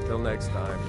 Till next time.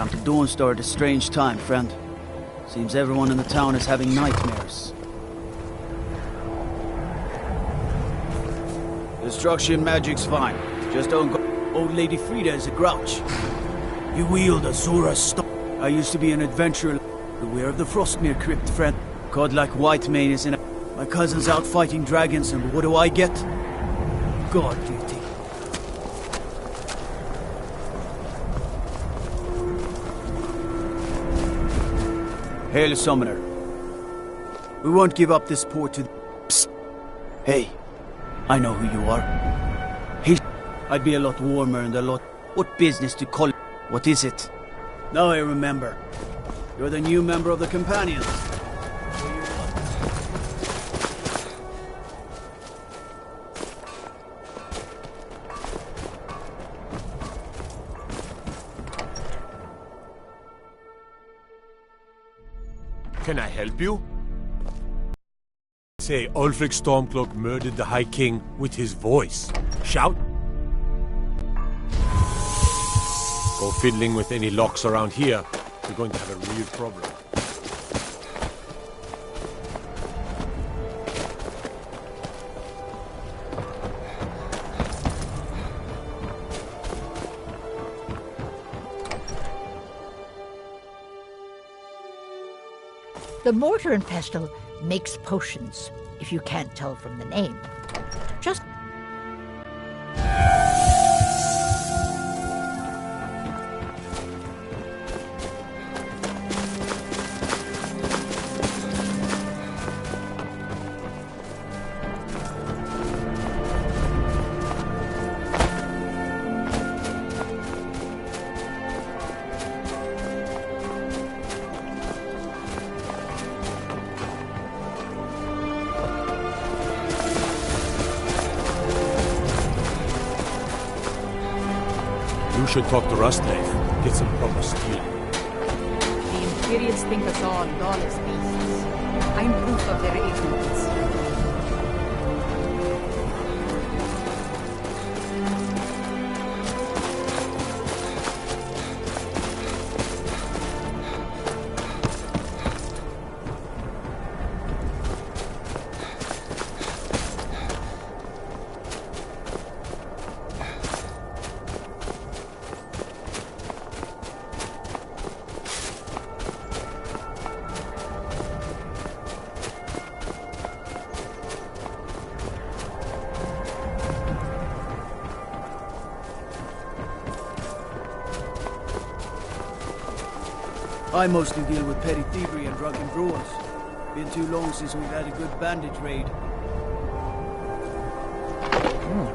Come to Dawnstar at a strange time, friend. Seems everyone in the town is having nightmares. Destruction magic's fine. Just don't go. Old Lady Frida is a grouch. You wield a Zora stone. I used to be an adventurer. Beware of the Frostmere crypt, friend. God like White Mane is in a... My cousin's out fighting dragons, and what do I get? God duty. Hail, Summoner. We won't give up this port to... Psst. Hey, I know who you are. Hey, I'd be a lot warmer and a lot... What business to call... What is it? Now I remember. You're the new member of the Companions. Can I help you? Say, Ulfric Stormcloak murdered the High King with his voice. Shout. Go fiddling with any locks around here. You're going to have a real problem. The mortar and pestle makes potions, if you can't tell from the name. Just... You should talk to Rustleif. Get some proper steel. The Imperials think us all lawless beasts. I'm proof of their ignorance. I mostly deal with petty thievery and drunken brawls. Been too long since we've had a good bandage raid.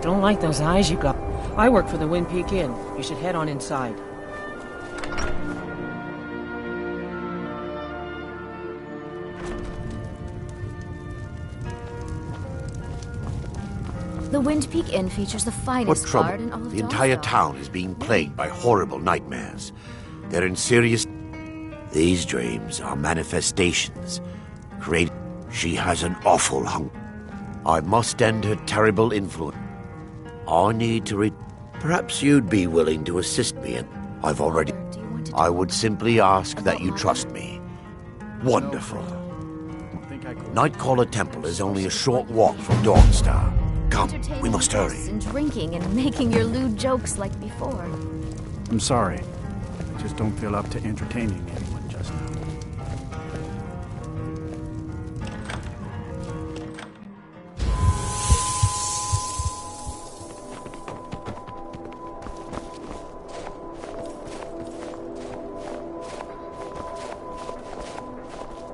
Don't like those eyes you got. I work for the Wind Peak Inn. You should head on inside. The Wind Peak Inn features the finest What trouble? bard in all of The entire Dawstar. town is being plagued by horrible nightmares. They're in serious... These dreams are manifestations. She has an awful hunger. I must end her terrible influence. I need to Perhaps you'd be willing to assist me in... I've already... Do you want to I would simply ask that you trust me. Wonderful. Nightcaller Temple is only a short walk from Dawnstar. Come, entertain we must hurry. guests and drinking and making your lewd jokes like before? I'm sorry. I just don't feel up to entertaining anyone just now.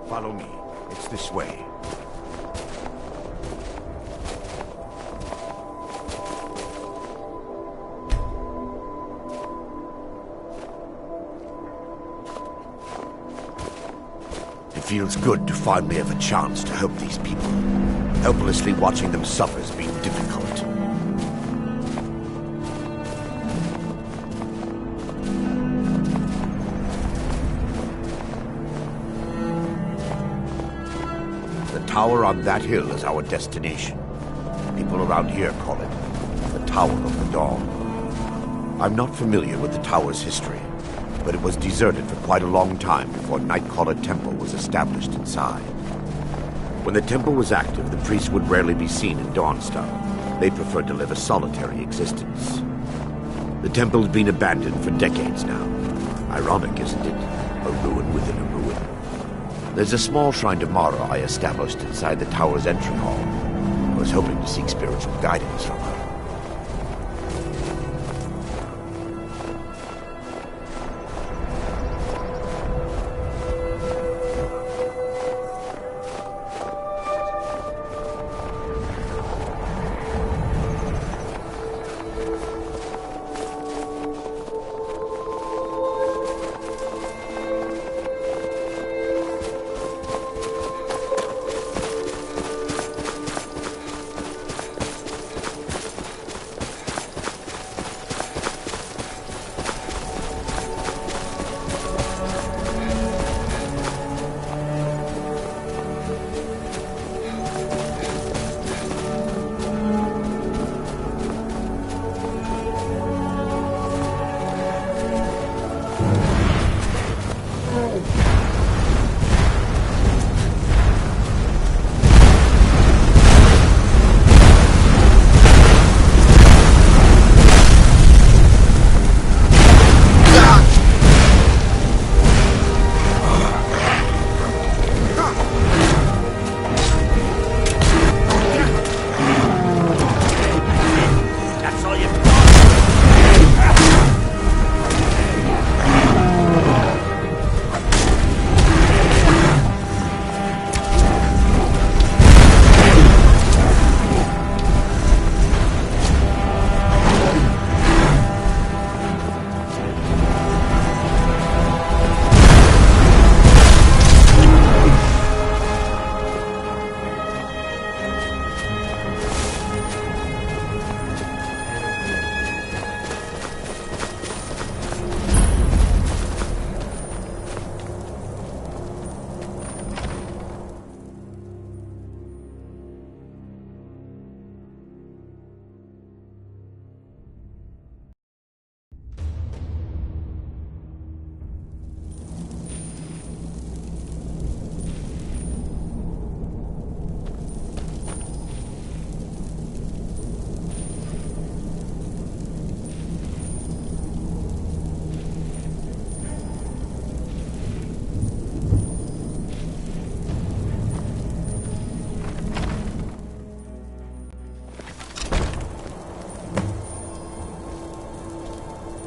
Follow me. It's this way. It feels good to finally have a chance to help these people. Helplessly watching them suffer has been difficult. The tower on that hill is our destination. People around here call it the Tower of the Dawn. I'm not familiar with the tower's history, but it was deserted for quite a long time before Nightcaller Temple was established inside. When the temple was active, the priests would rarely be seen in Dawnstar. They preferred to live a solitary existence. The temple's been abandoned for decades now. Ironic, isn't it? A ruin within a ruin. There's a small shrine to Mara I established inside the tower's entry hall. I was hoping to seek spiritual guidance from her.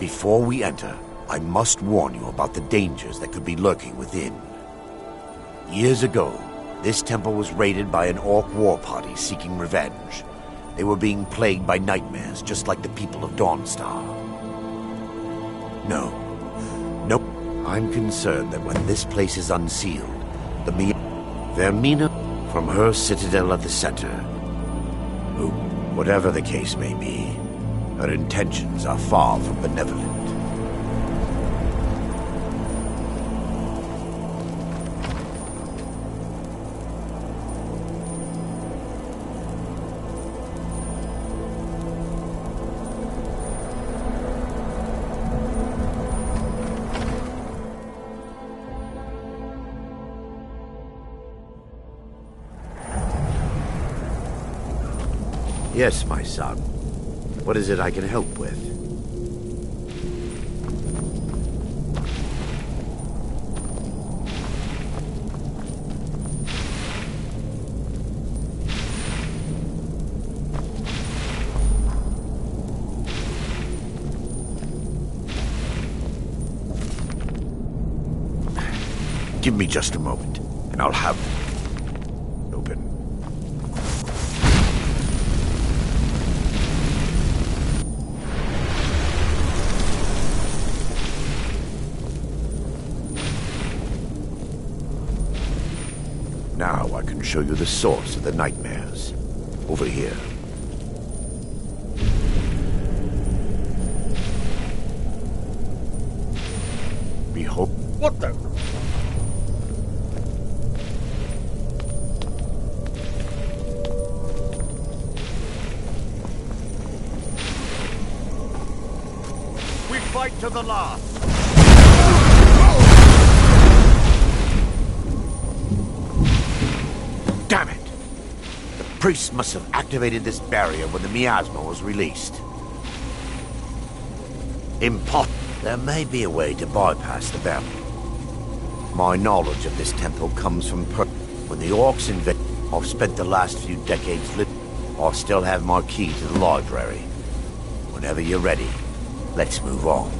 Before we enter, I must warn you about the dangers that could be lurking within. Years ago, this temple was raided by an orc war party seeking revenge. They were being plagued by nightmares, just like the people of Dawnstar. No. Nope. I'm concerned that when this place is unsealed, Vermina, from her citadel at the center, who, whatever the case may be, her intentions are far from benevolent. Yes, my son. What is it I can help with? Give me just a moment, and I'll have it open. Now I can show you the source of the nightmares. Over here. Behold. What the? We fight to the last. Damn it! The priest must have activated this barrier when the miasma was released. Impossible. There may be a way to bypass the barrier. My knowledge of this temple comes from when the orcs invaded. I've spent the last few decades living. I still have my key to the library. Whenever you're ready, let's move on.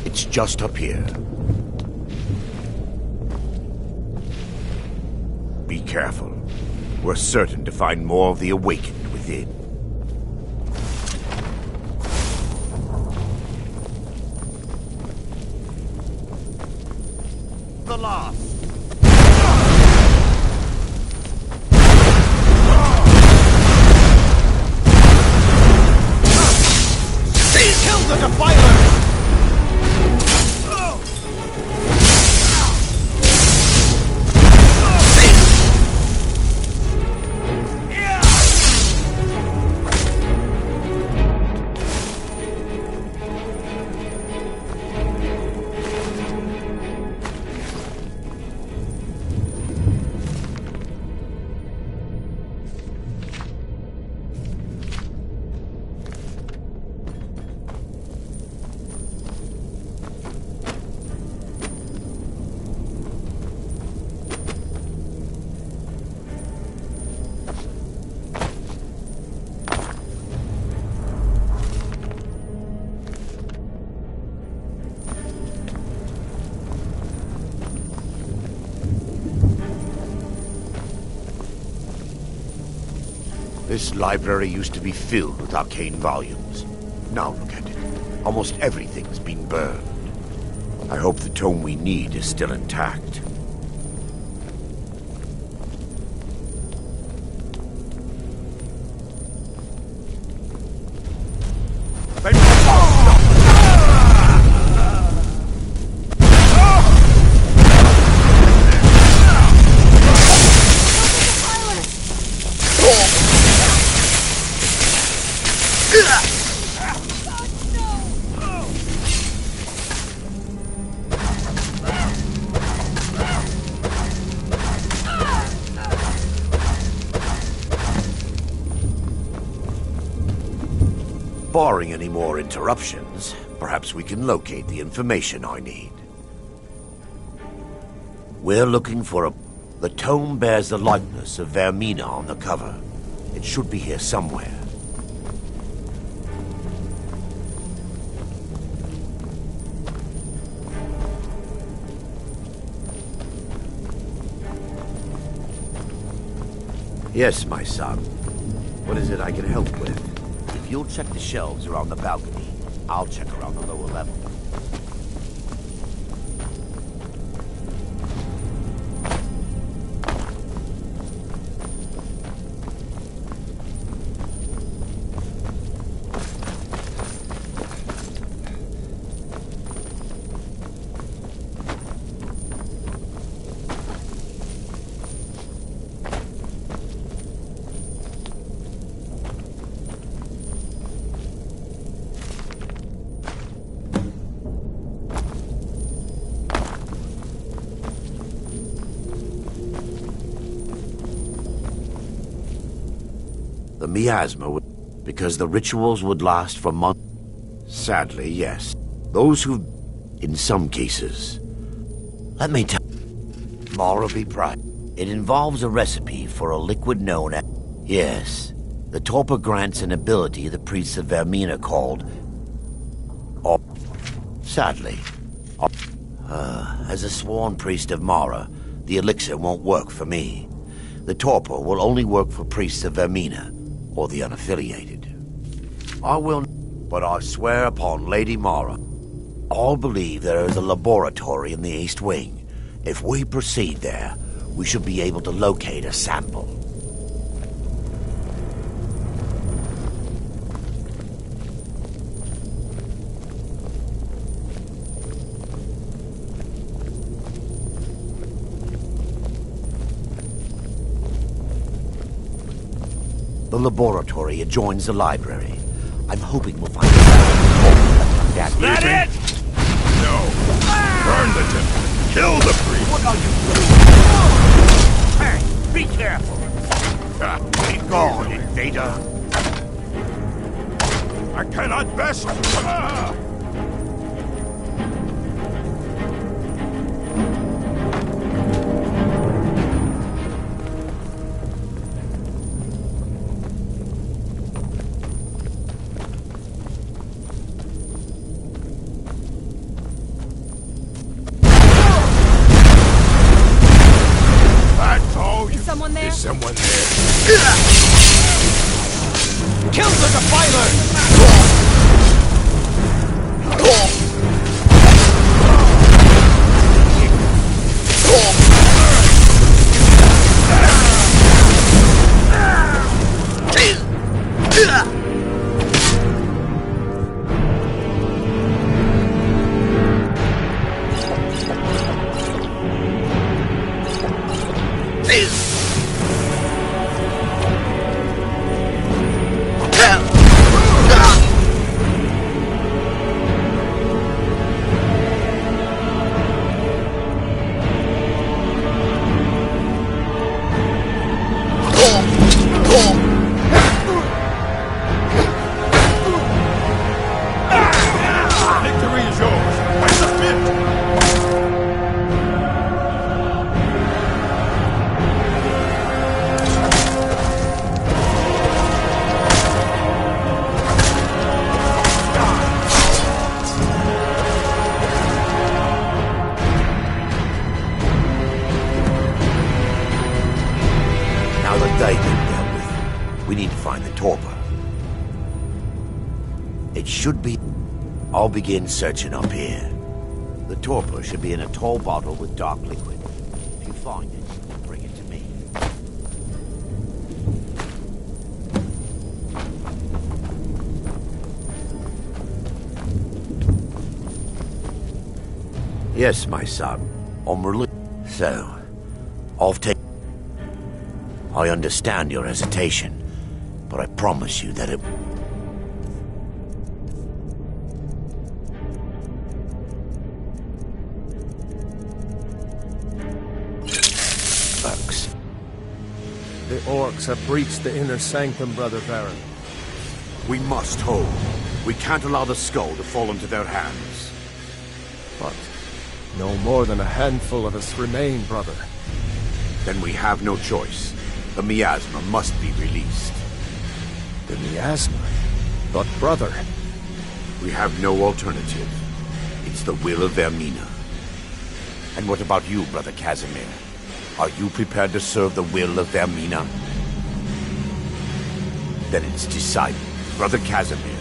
It's just up here. Be careful. We're certain to find more of the awakened within. The last. Kill the defilers! This library used to be filled with arcane volumes. Now look at it. Almost everything's been burned. I hope the tome we need is still intact. Barring any more interruptions, perhaps we can locate the information I need. We're looking for a... The tome bears the likeness of Vermina on the cover. It should be here somewhere. Yes, my son. What is it I can help with? If you'll check the shelves around the balcony, I'll check around the lower level. The miasma would... because the rituals would last for months. Sadly, yes. Those who... in some cases... Let me tell... Mara be proud. It involves a recipe for a liquid known as... Yes. The torpor grants an ability the priests of Vermina called... Or... Sadly... as a sworn priest of Mara, the elixir won't work for me. The torpor will only work for priests of Vermina, or the unaffiliated. I will... But I swear upon Lady Mara, all believe there is a laboratory in the East Wing. If we proceed there, we should be able to locate a sample. The laboratory adjoins the library. I'm hoping we'll find a Is that it? No. Burn the temple. Kill the priest. What are you doing? Hey, be careful. Be gone, invader. I cannot best. Is someone there? Kill the defiler! We need to find the torpor. It should be... I'll begin searching up here. The torpor should be in a tall bottle with dark liquid. If you find it, bring it to me. Yes, my son. So, I'll take... I understand your hesitation, but I promise you that it... works. The orcs have breached the inner sanctum, Brother Baron. We must hold. We can't allow the skull to fall into their hands. But no more than a handful of us remain, brother. Then we have no choice. The miasma must be released. The miasma? But brother... We have no alternative. It's the will of Vermina. And what about you, Brother Casimir? Are you prepared to serve the will of Vermina? Then it's decided. Brother Casimir,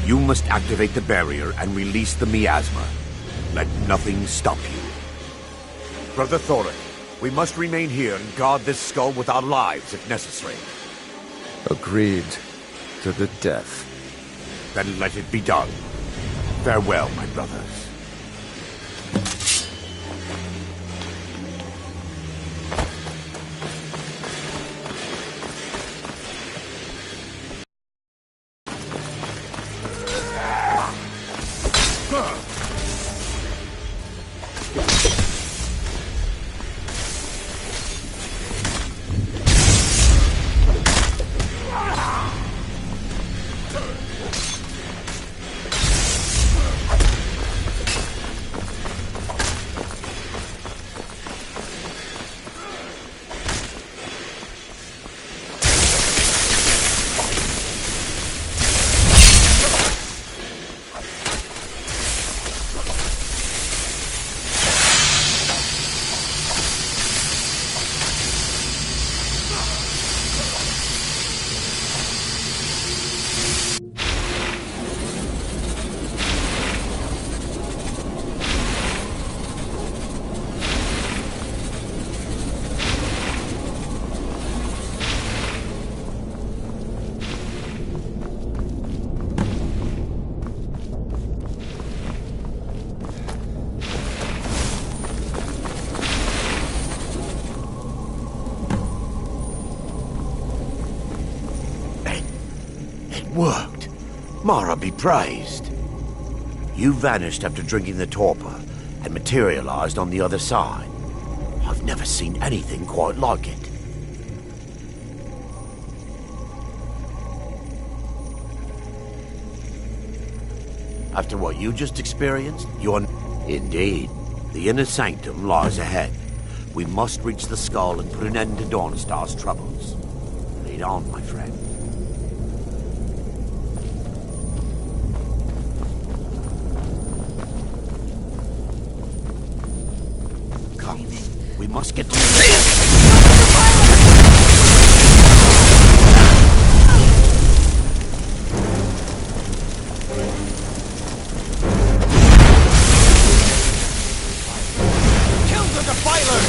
you must activate the barrier and release the miasma. Let nothing stop you. Brother Thoric, we must remain here and guard this skull with our lives if necessary. Agreed to the death. Then let it be done. Farewell, my brothers. Worked. Mara be praised. You vanished after drinking the torpor and materialized on the other side. I've never seen anything quite like it. After what you just experienced, you're... Indeed. The inner sanctum lies ahead. We must reach the skull and put an end to Dawnstar's troubles. Lead on, my friend. We must get to kill the defiler!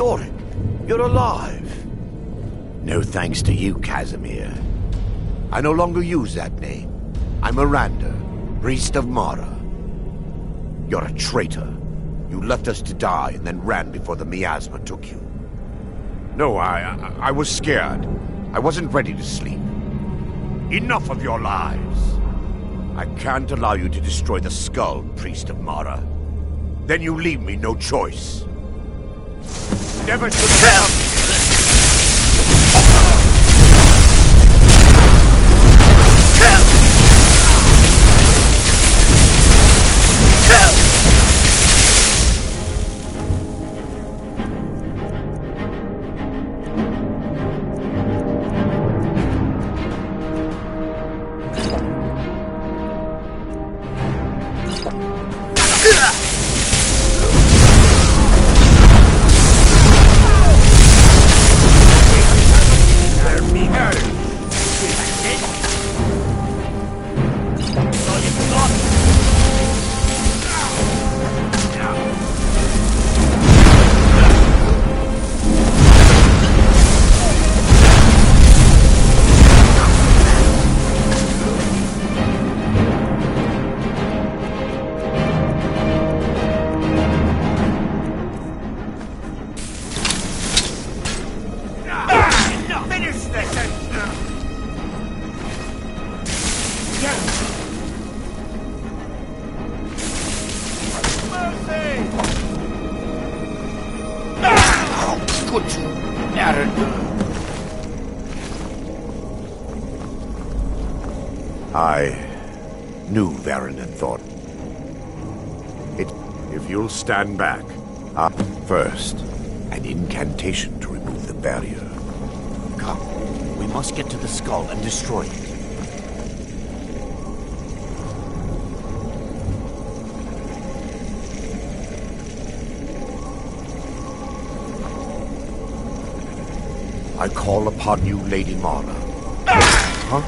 Thoric, you're alive. No thanks to you, Casimir. I no longer use that name. I'm Miranda, priest of Mara. You're a traitor. You left us to die and then ran before the miasma took you. No, I was scared. I wasn't ready to sleep. Enough of your lies. I can't allow you to destroy the skull, priest of Mara. Then you leave me no choice. Never should have. I knew Varen had thought. If you'll stand back. First, an incantation to remove the barrier. Come, we must get to the skull and destroy it. I call upon you, Lady Mara. Huh?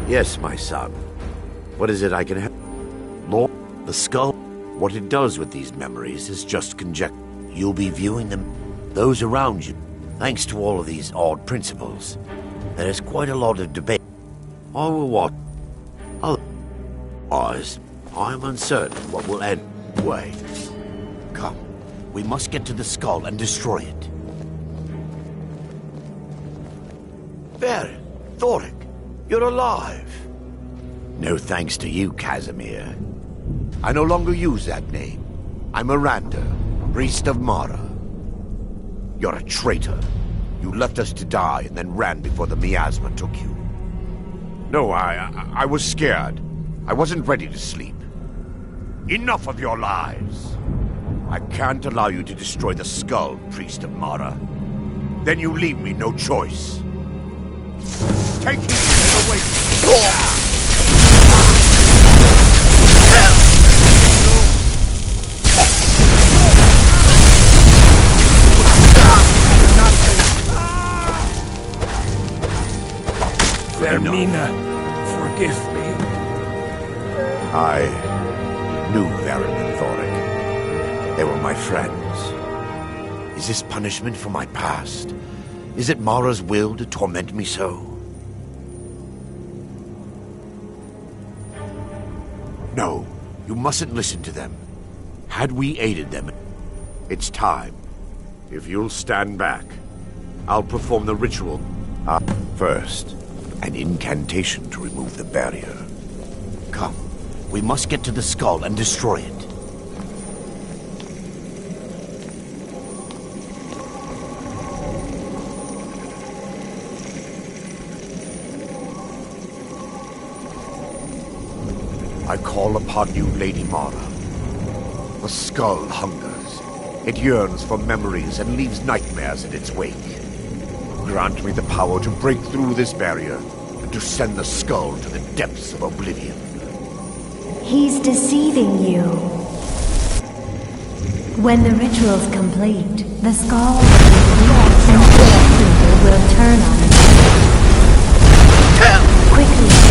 Yes, my son. What is it I can help? Lord, the skull. What it does with these memories is just conjecture. You'll be viewing them, those around you, thanks to all of these odd principles. There is quite a lot of debate. Over what? Otherwise, I'm uncertain what will end. Wait. Come, we must get to the skull and destroy it. Varen, Thoric, you're alive. No thanks to you, Casimir. I no longer use that name. I'm Miranda, priest of Mara. You're a traitor. You left us to die and then ran before the miasma took you. No, I was scared. I wasn't ready to sleep. Enough of your lies. I can't allow you to destroy the skull, priest of Mara. Then you leave me no choice. Take him away. Vermina, forgive me. I knew Varen and Thoric. They were my friends. Is this punishment for my past? Is it Mara's will to torment me so? No, you mustn't listen to them. Had we aided them, it's time. If you'll stand back, I'll perform the ritual. First, an incantation to remove the barrier. Come, we must get to the skull and destroy it. I call upon you, Lady Mara. The skull hungers. It yearns for memories and leaves nightmares in its wake. Grant me the power to break through this barrier and to send the skull to the depths of oblivion. He's deceiving you. When the ritual's complete, the skull will be and will turn on itself. Quickly.